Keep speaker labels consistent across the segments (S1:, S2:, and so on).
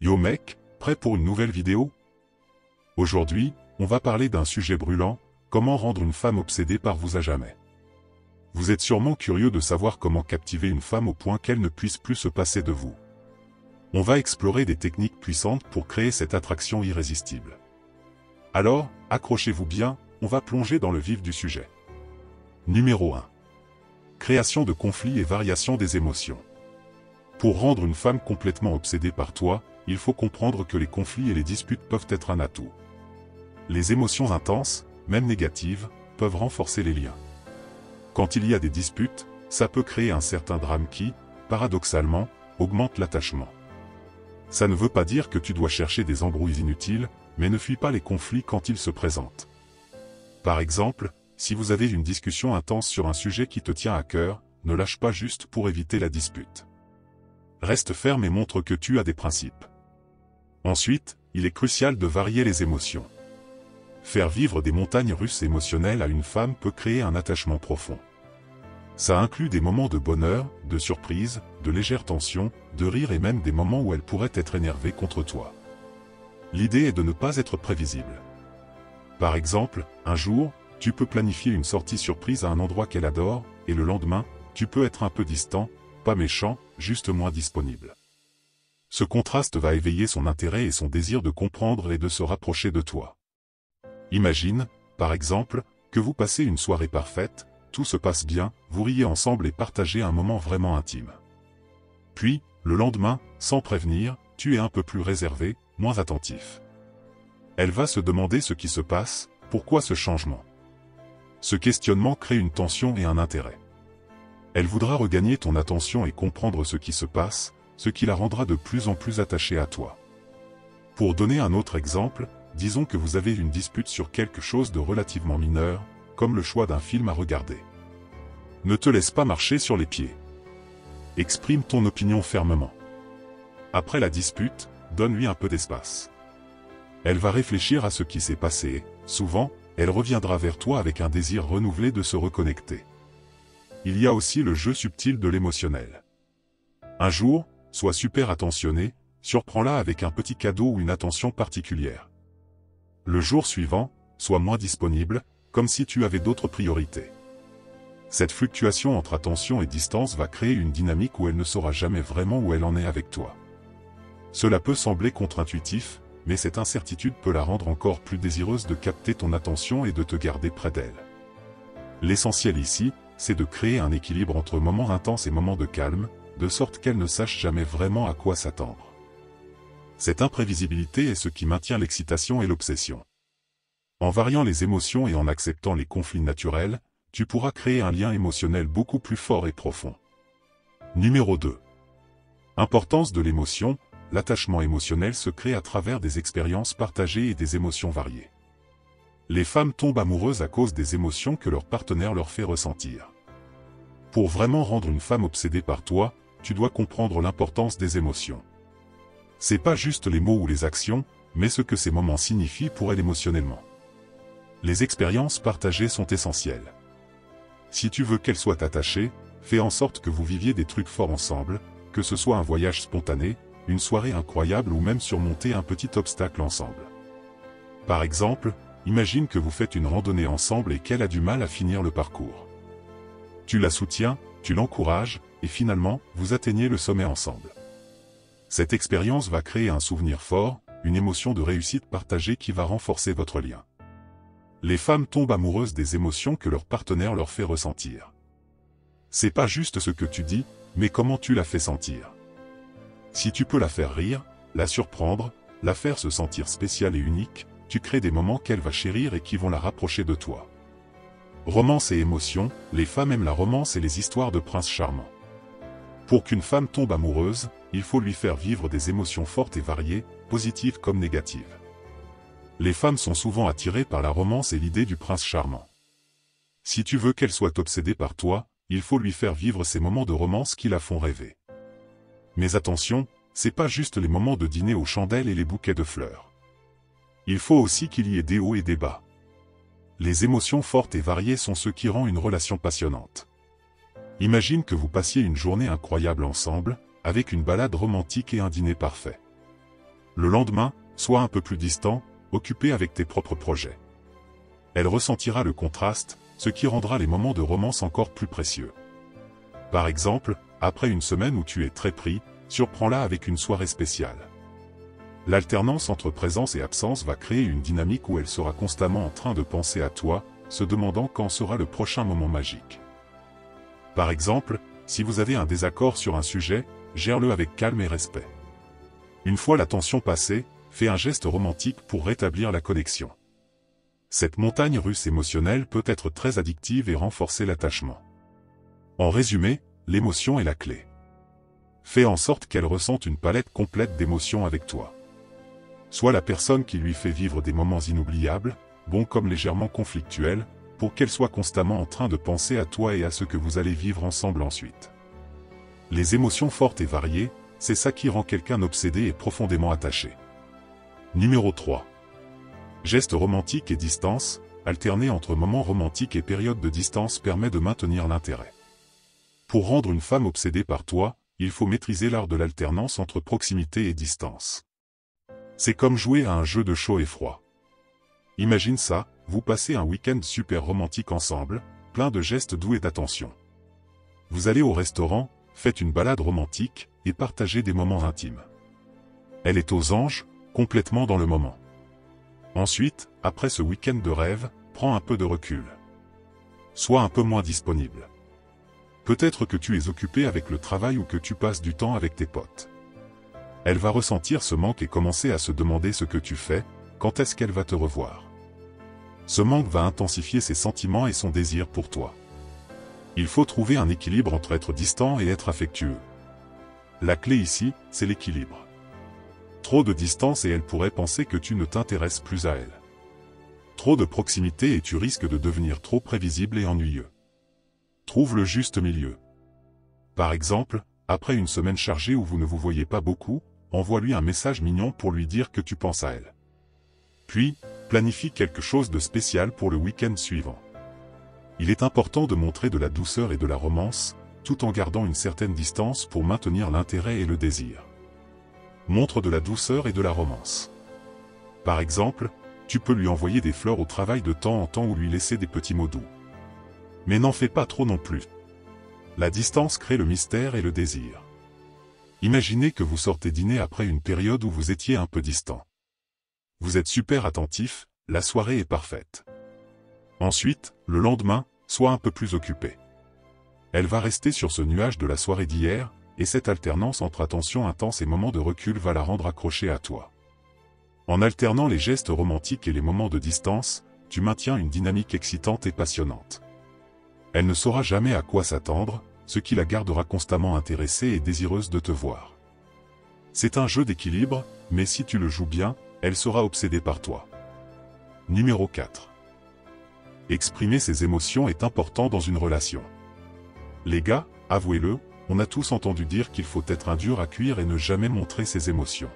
S1: Yo mec, prêt pour une nouvelle vidéo? Aujourd'hui, on va parler d'un sujet brûlant, comment rendre une femme obsédée par vous à jamais. Vous êtes sûrement curieux de savoir comment captiver une femme au point qu'elle ne puisse plus se passer de vous. On va explorer des techniques puissantes pour créer cette attraction irrésistible. Alors, accrochez-vous bien, on va plonger dans le vif du sujet. Numéro 1. Création de conflits et variation des émotions. Pour rendre une femme complètement obsédée par toi, il faut comprendre que les conflits et les disputes peuvent être un atout. Les émotions intenses, même négatives, peuvent renforcer les liens. Quand il y a des disputes, ça peut créer un certain drame qui, paradoxalement, augmente l'attachement. Ça ne veut pas dire que tu dois chercher des embrouilles inutiles, mais ne fuis pas les conflits quand ils se présentent. Par exemple, si vous avez une discussion intense sur un sujet qui te tient à cœur, ne lâche pas juste pour éviter la dispute. Reste ferme et montre que tu as des principes. Ensuite, il est crucial de varier les émotions. Faire vivre des montagnes russes émotionnelles à une femme peut créer un attachement profond. Ça inclut des moments de bonheur, de surprise, de légère tension, de rire et même des moments où elle pourrait être énervée contre toi. L'idée est de ne pas être prévisible. Par exemple, un jour, tu peux planifier une sortie surprise à un endroit qu'elle adore, et le lendemain, tu peux être un peu distant, pas méchant, juste moins disponible. Ce contraste va éveiller son intérêt et son désir de comprendre et de se rapprocher de toi. Imagine, par exemple, que vous passez une soirée parfaite, tout se passe bien, vous riez ensemble et partagez un moment vraiment intime. Puis, le lendemain, sans prévenir, tu es un peu plus réservé, moins attentif. Elle va se demander ce qui se passe, pourquoi ce changement. Ce questionnement crée une tension et un intérêt. Elle voudra regagner ton attention et comprendre ce qui se passe, ce qui la rendra de plus en plus attachée à toi. Pour donner un autre exemple, disons que vous avez une dispute sur quelque chose de relativement mineur, comme le choix d'un film à regarder. Ne te laisse pas marcher sur les pieds. Exprime ton opinion fermement. Après la dispute, donne-lui un peu d'espace. Elle va réfléchir à ce qui s'est passé, souvent, elle reviendra vers toi avec un désir renouvelé de se reconnecter. Il y a aussi le jeu subtil de l'émotionnel. Un jour, sois super attentionné, surprends-la avec un petit cadeau ou une attention particulière. Le jour suivant, sois moins disponible, comme si tu avais d'autres priorités. Cette fluctuation entre attention et distance va créer une dynamique où elle ne saura jamais vraiment où elle en est avec toi. Cela peut sembler contre-intuitif, mais cette incertitude peut la rendre encore plus désireuse de capter ton attention et de te garder près d'elle. L'essentiel ici, c'est de créer un équilibre entre moments intenses et moments de calme, de sorte qu'elle ne sache jamais vraiment à quoi s'attendre. Cette imprévisibilité est ce qui maintient l'excitation et l'obsession. En variant les émotions et en acceptant les conflits naturels, tu pourras créer un lien émotionnel beaucoup plus fort et profond. Numéro 2. Importance de l'émotion. L'attachement émotionnel se crée à travers des expériences partagées et des émotions variées. Les femmes tombent amoureuses à cause des émotions que leur partenaire leur fait ressentir. Pour vraiment rendre une femme obsédée par toi, tu dois comprendre l'importance des émotions. C'est pas juste les mots ou les actions, mais ce que ces moments signifient pour elle émotionnellement. Les expériences partagées sont essentielles. Si tu veux qu'elle soit attachée, fais en sorte que vous viviez des trucs forts ensemble, que ce soit un voyage spontané, une soirée incroyable ou même surmonter un petit obstacle ensemble. Par exemple, imagine que vous faites une randonnée ensemble et qu'elle a du mal à finir le parcours. Tu la soutiens, tu l'encourages, et finalement, vous atteignez le sommet ensemble. Cette expérience va créer un souvenir fort, une émotion de réussite partagée qui va renforcer votre lien. Les femmes tombent amoureuses des émotions que leur partenaire leur fait ressentir. C'est pas juste ce que tu dis, mais comment tu la fais sentir. Si tu peux la faire rire, la surprendre, la faire se sentir spéciale et unique, tu crées des moments qu'elle va chérir et qui vont la rapprocher de toi. Romance et émotion, les femmes aiment la romance et les histoires de princes charmants. Pour qu'une femme tombe amoureuse, il faut lui faire vivre des émotions fortes et variées, positives comme négatives. Les femmes sont souvent attirées par la romance et l'idée du prince charmant. Si tu veux qu'elle soit obsédée par toi, il faut lui faire vivre ces moments de romance qui la font rêver. Mais attention, c'est pas juste les moments de dîner aux chandelles et les bouquets de fleurs. Il faut aussi qu'il y ait des hauts et des bas. Les émotions fortes et variées sont ce qui rend une relation passionnante. Imagine que vous passiez une journée incroyable ensemble, avec une balade romantique et un dîner parfait. Le lendemain, sois un peu plus distant, occupé avec tes propres projets. Elle ressentira le contraste, ce qui rendra les moments de romance encore plus précieux. Par exemple, après une semaine où tu es très pris, surprends-la avec une soirée spéciale. L'alternance entre présence et absence va créer une dynamique où elle sera constamment en train de penser à toi, se demandant quand sera le prochain moment magique. Par exemple, si vous avez un désaccord sur un sujet, gère-le avec calme et respect. Une fois la tension passée, fais un geste romantique pour rétablir la connexion. Cette montagne russe émotionnelle peut être très addictive et renforcer l'attachement. En résumé, l'émotion est la clé. Fais en sorte qu'elle ressente une palette complète d'émotions avec toi. Sois la personne qui lui fait vivre des moments inoubliables, bons comme légèrement conflictuels, pour qu'elle soit constamment en train de penser à toi et à ce que vous allez vivre ensemble ensuite. Les émotions fortes et variées, c'est ça qui rend quelqu'un obsédé et profondément attaché. Numéro 3. Gestes romantiques et distance, alterner entre moments romantiques et périodes de distance permet de maintenir l'intérêt. Pour rendre une femme obsédée par toi, il faut maîtriser l'art de l'alternance entre proximité et distance. C'est comme jouer à un jeu de chaud et froid. Imagine ça, vous passez un week-end super romantique ensemble, plein de gestes doux et d'attention. Vous allez au restaurant, faites une balade romantique, et partagez des moments intimes. Elle est aux anges, complètement dans le moment. Ensuite, après ce week-end de rêve, prends un peu de recul. Sois un peu moins disponible. Peut-être que tu es occupé avec le travail ou que tu passes du temps avec tes potes. Elle va ressentir ce manque et commencer à se demander ce que tu fais, quand est-ce qu'elle va te revoir. Ce manque va intensifier ses sentiments et son désir pour toi. Il faut trouver un équilibre entre être distant et être affectueux. La clé ici, c'est l'équilibre. Trop de distance et elle pourrait penser que tu ne t'intéresses plus à elle. Trop de proximité et tu risques de devenir trop prévisible et ennuyeux. Trouve le juste milieu. Par exemple, après une semaine chargée où vous ne vous voyez pas beaucoup, envoie-lui un message mignon pour lui dire que tu penses à elle. Puis, planifie quelque chose de spécial pour le week-end suivant. Il est important de montrer de la douceur et de la romance, tout en gardant une certaine distance pour maintenir l'intérêt et le désir. Montre de la douceur et de la romance. Par exemple, tu peux lui envoyer des fleurs au travail de temps en temps ou lui laisser des petits mots doux. Mais n'en fais pas trop non plus. La distance crée le mystère et le désir. Imaginez que vous sortez dîner après une période où vous étiez un peu distant. Vous êtes super attentif, la soirée est parfaite. Ensuite, le lendemain, sois un peu plus occupé. Elle va rester sur ce nuage de la soirée d'hier, et cette alternance entre attention intense et moments de recul va la rendre accrochée à toi. En alternant les gestes romantiques et les moments de distance, tu maintiens une dynamique excitante et passionnante. Elle ne saura jamais à quoi s'attendre, ce qui la gardera constamment intéressée et désireuse de te voir. C'est un jeu d'équilibre, mais si tu le joues bien, elle sera obsédée par toi. Numéro 4. Exprimer ses émotions est important dans une relation. Les gars, avouez-le, on a tous entendu dire qu'il faut être un dur à cuire et ne jamais montrer ses émotions.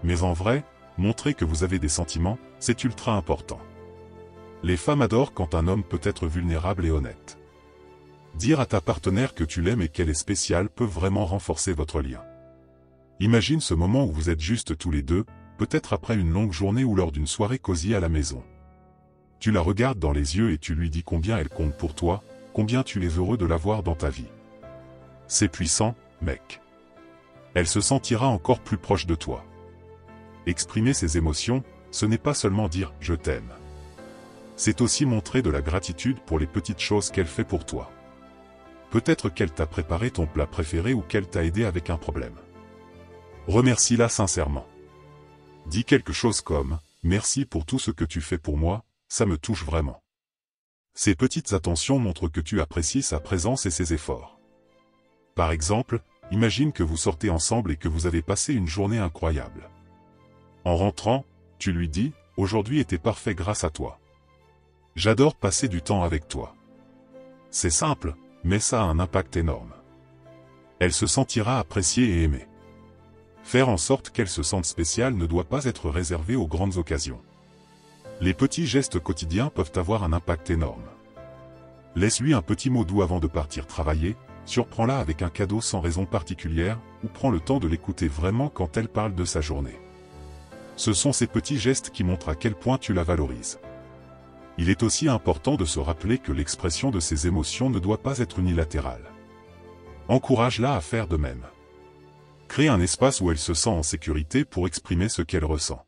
S1: Mais en vrai, montrer que vous avez des sentiments, c'est ultra important. Les femmes adorent quand un homme peut être vulnérable et honnête. Dire à ta partenaire que tu l'aimes et qu'elle est spéciale peut vraiment renforcer votre lien. Imagine ce moment où vous êtes juste tous les deux, peut-être après une longue journée ou lors d'une soirée cosy à la maison. Tu la regardes dans les yeux et tu lui dis combien elle compte pour toi, combien tu es heureux de l'avoir dans ta vie. C'est puissant, mec. Elle se sentira encore plus proche de toi. Exprimer ses émotions, ce n'est pas seulement dire « je t'aime ». C'est aussi montrer de la gratitude pour les petites choses qu'elle fait pour toi. Peut-être qu'elle t'a préparé ton plat préféré ou qu'elle t'a aidé avec un problème. Remercie-la sincèrement. Dis quelque chose comme « merci pour tout ce que tu fais pour moi, ça me touche vraiment ». Ces petites attentions montrent que tu apprécies sa présence et ses efforts. Par exemple, imagine que vous sortez ensemble et que vous avez passé une journée incroyable. En rentrant, tu lui dis « aujourd'hui était parfait grâce à toi. J'adore passer du temps avec toi. » C'est simple, mais ça a un impact énorme. Elle se sentira appréciée et aimée. Faire en sorte qu'elle se sente spéciale ne doit pas être réservé aux grandes occasions. Les petits gestes quotidiens peuvent avoir un impact énorme. Laisse-lui un petit mot doux avant de partir travailler, surprends-la avec un cadeau sans raison particulière, ou prends le temps de l'écouter vraiment quand elle parle de sa journée. Ce sont ces petits gestes qui montrent à quel point tu la valorises. Il est aussi important de se rappeler que l'expression de ses émotions ne doit pas être unilatérale. Encourage-la à faire de même. Crée un espace où elle se sent en sécurité pour exprimer ce qu'elle ressent.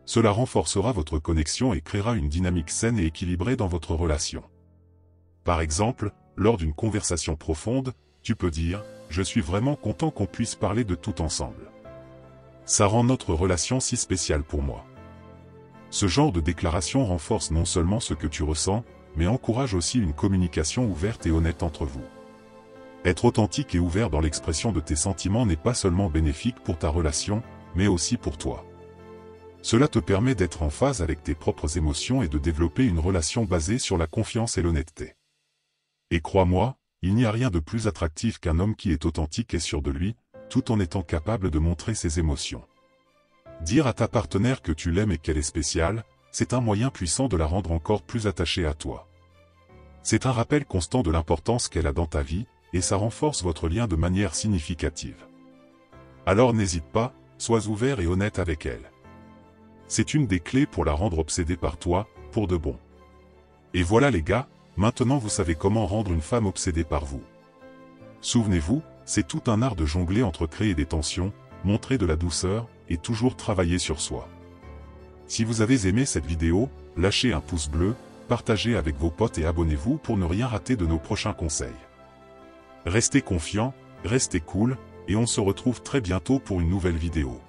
S1: Cela renforcera votre connexion et créera une dynamique saine et équilibrée dans votre relation. Par exemple, lors d'une conversation profonde, tu peux dire « Je suis vraiment content qu'on puisse parler de tout ensemble. Ça rend notre relation si spéciale pour moi. » Ce genre de déclaration renforce non seulement ce que tu ressens, mais encourage aussi une communication ouverte et honnête entre vous. Être authentique et ouvert dans l'expression de tes sentiments n'est pas seulement bénéfique pour ta relation, mais aussi pour toi. Cela te permet d'être en phase avec tes propres émotions et de développer une relation basée sur la confiance et l'honnêteté. Et crois-moi, il n'y a rien de plus attractif qu'un homme qui est authentique et sûr de lui, tout en étant capable de montrer ses émotions. Dire à ta partenaire que tu l'aimes et qu'elle est spéciale, c'est un moyen puissant de la rendre encore plus attachée à toi. C'est un rappel constant de l'importance qu'elle a dans ta vie, et ça renforce votre lien de manière significative. Alors n'hésite pas, sois ouvert et honnête avec elle. C'est une des clés pour la rendre obsédée par toi, pour de bon. Et voilà les gars, maintenant vous savez comment rendre une femme obsédée par vous. Souvenez-vous, c'est tout un art de jongler entre créer des tensions, montrer de la douceur, et toujours travailler sur soi. Si vous avez aimé cette vidéo, lâchez un pouce bleu, partagez avec vos potes et abonnez-vous pour ne rien rater de nos prochains conseils. Restez confiants, restez cool, et on se retrouve très bientôt pour une nouvelle vidéo.